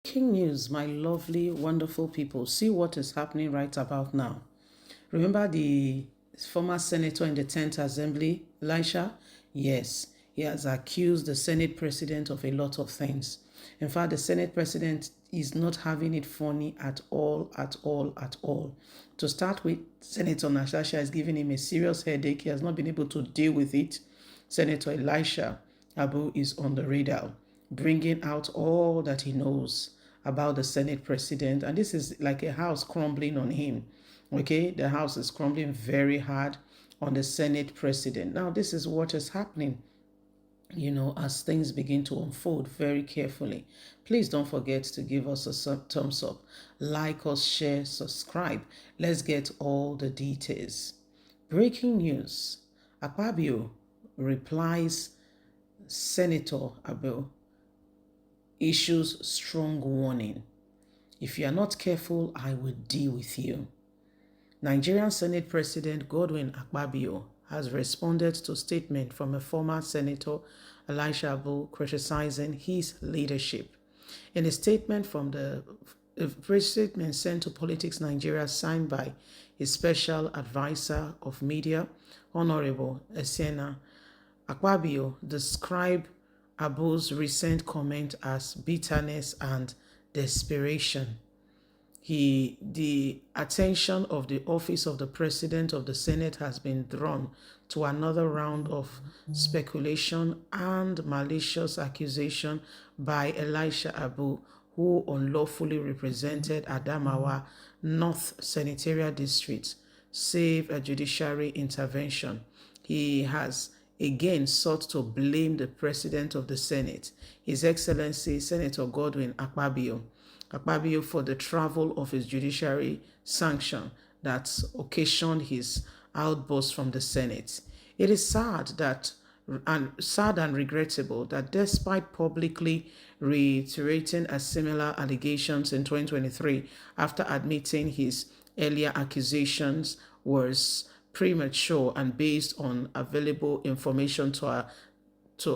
Breaking news, my lovely, wonderful people. See what is happening right about now. Remember the former senator in the 10th Assembly, Elisha? Yes, he has accused the Senate president of a lot of things. In fact, the Senate president is not having it funny at all, at all, at all. To start with, Senator Natasha is giving him a serious headache. He has not been able to deal with it. Senator Elisha Abu is on the radar, bringing out all that he knows about the Senate president. And this is like a house crumbling on him. Okay, the house is crumbling very hard on the Senate president. Now, this is what is happening, as things begin to unfold very carefully. Please don't forget to give us a thumbs up, like us, share, subscribe. Let's get all the details. Breaking news: Akpabio replies Senator Abbab issues strong warning. If you are not careful, I will deal with you. Nigerian Senate President Godwin Akpabio has responded to statement from a former senator, Elisha Abu, criticizing his leadership. In a statement from the statement sent to Politics Nigeria, signed by his special advisor of media, Honorable Esiena, Akpabio described Abu's recent comment as bitterness and desperation. The attention of the office of the President of the Senate has been drawn to another round of speculation and malicious accusation by Elisha Abu, who unlawfully represented Adamawa North Senatorial District, save a judiciary intervention. He has again sought to blame the President of the Senate, His Excellency Senator Godwin Akpabio, for the travel of his judiciary sanction that occasioned his outburst from the Senate. It is sad and regrettable that despite publicly reiterating a similar allegations in 2023 after admitting his earlier accusations was premature and based on available information to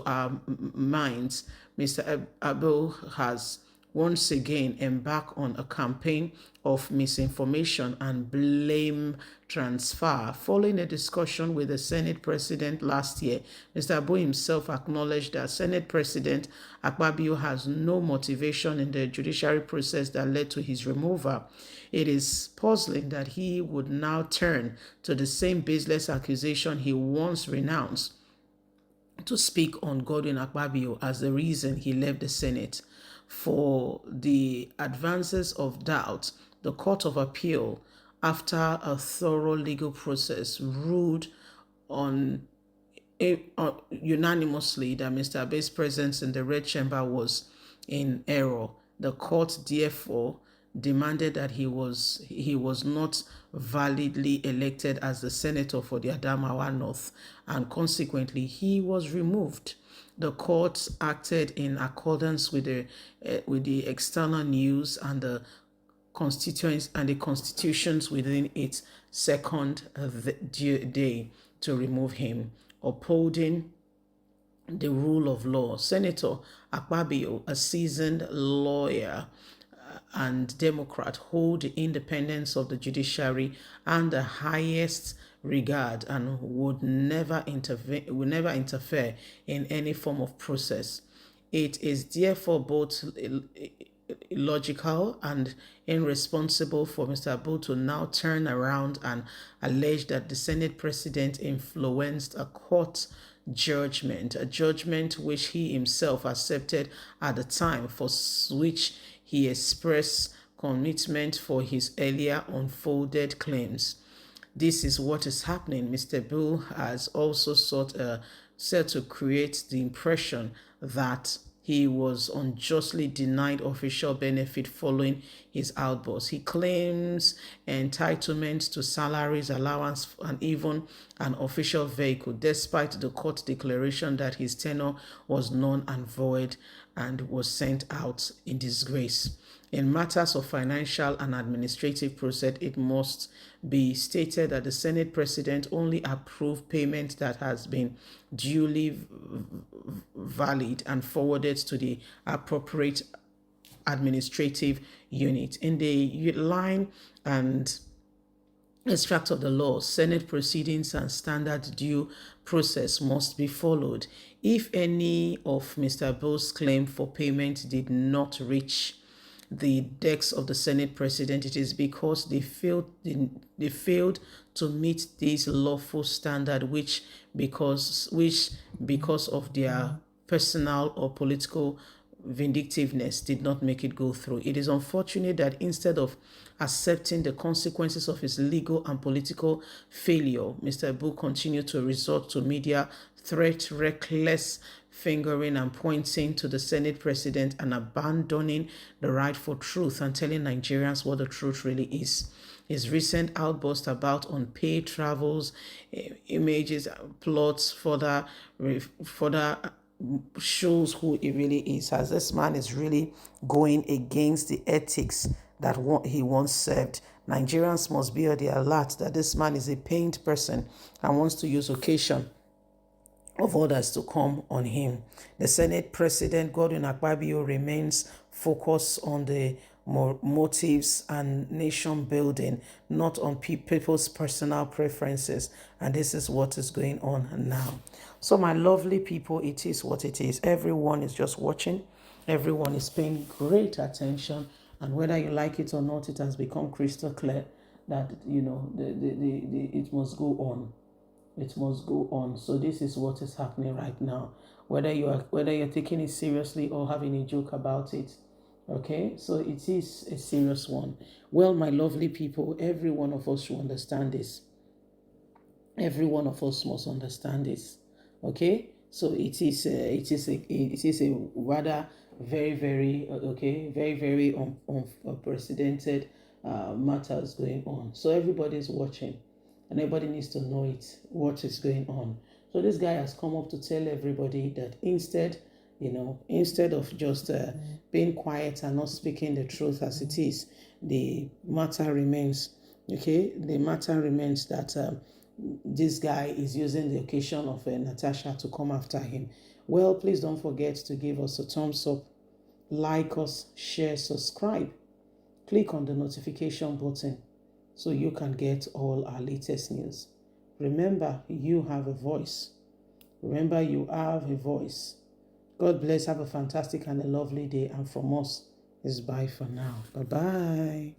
our minds, Mr. Abel has once again embarked on a campaign of misinformation and blame transfer. Following a discussion with the Senate President last year, Mr. Abu himself acknowledged that Senate President Akpabio has no motivation in the judiciary process that led to his removal. It is puzzling that he would now turn to the same baseless accusation he once renounced to speak on Godwin Akpabio as the reason he left the Senate. For the advances of doubt, the Court of Appeal, after a thorough legal process, ruled unanimously that Mr. Abe's presence in the Red Chamber was in error. The court therefore demanded that he was not validly elected as the senator for the Adamawa North, and consequently he was removed. The court acted in accordance with the external news and the constituents and the constitutions within its second day to remove him, upholding the rule of law. Senator Akpabio, a seasoned lawyer and Democrat, hold the independence of the judiciary and the highest regard and would never interfere in any form of process. It is therefore both illogical and irresponsible for Mr. Abu to now turn around and allege that the Senate President influenced a court judgment, a judgment which he himself accepted at the time, for which he expressed commitment for his earlier unfolded claims. This is what is happening. Mr. Abu has also sought to create the impression that he was unjustly denied official benefit following his outburst. He claims entitlement to salaries, allowance, and even an official vehicle, despite the court declaration that his tenure was null and void and was sent out in disgrace. In matters of financial and administrative process, it must be stated that the Senate President only approved payment that has been duly valid and forwarded to the appropriate administrative unit. In the line and extract of the law, Senate proceedings and standard due process must be followed. If any of Mr. Bow's claim for payment did not reach the decks of the Senate president, it is because they failed to meet this lawful standard, which because of their personal or political vindictiveness did not make it go through. It is unfortunate that instead of accepting the consequences of his legal and political failure, Mr. Abu continued to resort to media threat, reckless fingering and pointing to the Senate president, and abandoning the right for truth and telling Nigerians what the truth really is. His recent outburst about unpaid travels, images, plots further shows who he really is, as this man is really going against the ethics that he once served. Nigerians must be on the alert that this man is a pained person and wants to use occasion of others to come on him. The Senate President, Godwin Akpabio, remains focused on the motives and nation building, not on people's personal preferences. And this is what is going on now. So my lovely people, it is what it is. Everyone is just watching. Everyone is paying great attention. And whether you like it or not, it has become crystal clear that, it must go on. It must go on. So this is what is happening right now. Whether you're taking it seriously or having a joke about it. Okay, so it is a serious one. Well, my lovely people, every one of us should understand this. Every one of us must understand this. Okay, so it is a rather very, very very, very unprecedented matters going on. So everybody's watching, and everybody needs to know what is going on. So this guy has come up to tell everybody that instead of just being quiet and not speaking the truth as it is, the matter remains. Okay, the matter remains that this guy is using the occasion of Natasha to come after him. Well, please don't forget to give us a thumbs up, like us, share, subscribe. Click on the notification button so you can get all our latest news. Remember, you have a voice. Remember, you have a voice. God bless. Have a fantastic and a lovely day. And from us, it's bye for now. Bye-bye.